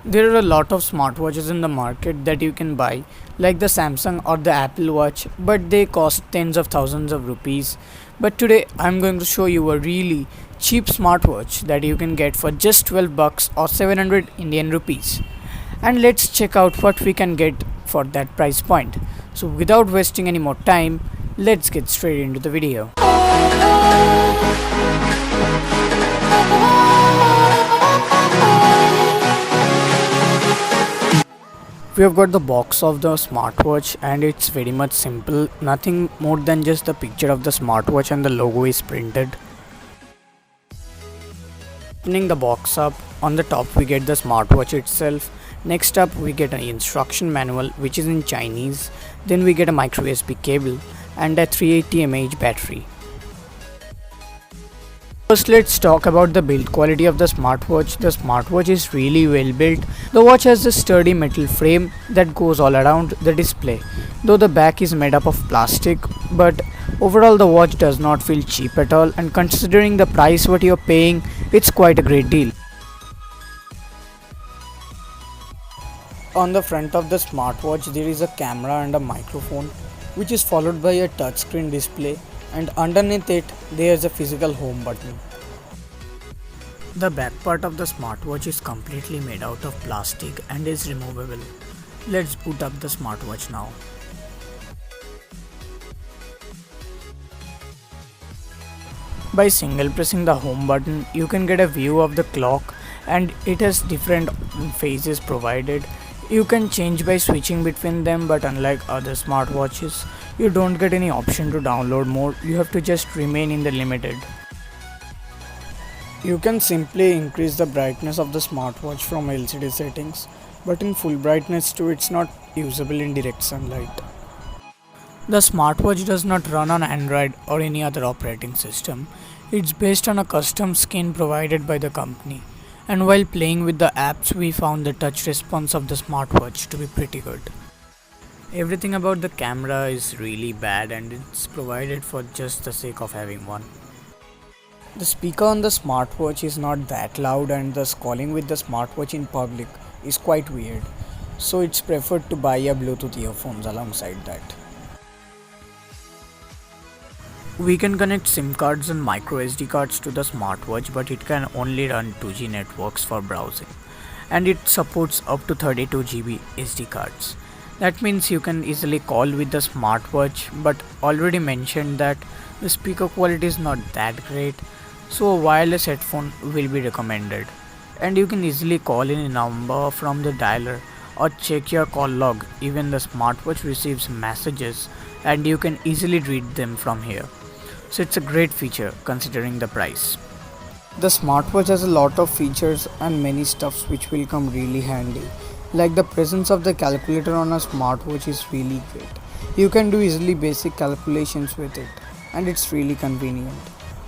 There are a lot of smartwatches in the market that you can buy, like the Samsung or the Apple Watch, but they cost tens of thousands of rupees. But today I'm going to show you a really cheap smartwatch that you can get for just 12 bucks or 700 Indian rupees. And let's check out what we can get for that price point. So without wasting any more time, let's get straight into the video. We have got the box of the smartwatch and it's very much simple, nothing more than just the picture of the smartwatch and the logo is printed. Opening the box up, on the top we get the smartwatch itself. Next up we get an instruction manual which is in Chinese. Then we get a micro USB cable and a 380 mAh battery. First, let's talk about the build quality of the smartwatch. The smartwatch is really well built. The watch has a sturdy metal frame that goes all around the display, though the back is made up of plastic, but overall the watch does not feel cheap at all, and considering the price what you're paying, it's quite a great deal. On the front of the smartwatch there is a camera and a microphone, which is followed by a touchscreen display, and underneath it there is a physical home button. The back part of the smartwatch is completely made out of plastic and is removable. Let's boot up the smartwatch now. By single pressing the home button, you can get a view of the clock, and it has different phases provided. You can change by switching between them, but unlike other smartwatches, you don't get any option to download more. You have to just remain in the limited. You can simply increase the brightness of the smartwatch from LCD settings, but in full brightness too it's not usable in direct sunlight. The smartwatch does not run on Android or any other operating system. It's based on a custom skin provided by the company. And while playing with the apps, we found the touch response of the smartwatch to be pretty good. Everything about the camera is really bad and it's provided for just the sake of having one. The speaker on the smartwatch is not that loud, and thus calling with the smartwatch in public is quite weird. So it's preferred to buy a Bluetooth earphones alongside that. We can connect SIM cards and micro SD cards to the smartwatch, but it can only run 2G networks for browsing, and it supports up to 32 GB SD cards. That means you can easily call with the smartwatch, but already mentioned that the speaker quality is not that great, so a wireless headphone will be recommended. And you can easily call in a number from the dialer or check your call log. Even the smartwatch receives messages and you can easily read them from here. So it's a great feature considering the price. The smartwatch has a lot of features and many stuffs which will come really handy. Like the presence of the calculator on a smartwatch is really great. You can do easily basic calculations with it, and it's really convenient.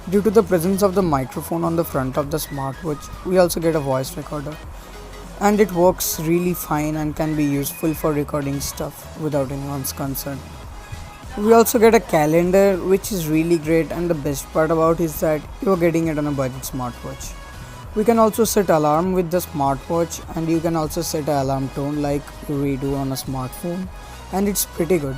Due to the presence of the microphone on the front of the smartwatch, we also get a voice recorder, and it works really fine and can be useful for recording stuff without anyone's concern. We also get a calendar, which is really great, and the best part about it is that you are getting it on a budget smartwatch. We can also set alarm with the smartwatch, and you can also set an alarm tone like we do on a smartphone, and it's pretty good.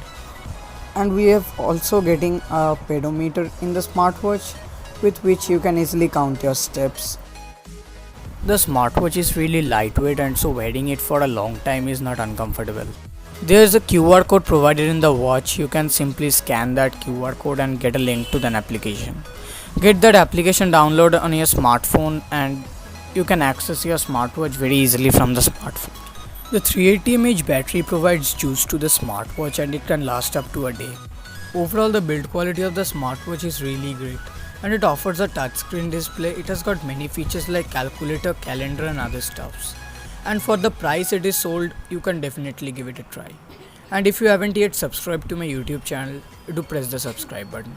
And we have also getting a pedometer in the smartwatch, with which you can easily count your steps. The smartwatch is really lightweight, and so wearing it for a long time is not uncomfortable. There is a QR code provided in the watch. You can simply scan that QR code and get a link to an application. Get that application downloaded on your smartphone and you can access your smartwatch very easily from the smartphone. The 380 mAh battery provides juice to the smartwatch and it can last up to a day. Overall, the build quality of the smartwatch is really great, and it offers a touchscreen display. It has got many features like calculator, calendar and other stuffs. And for the price it is sold, you can definitely give it a try. And if you haven't yet subscribed to my YouTube channel, do press the subscribe button.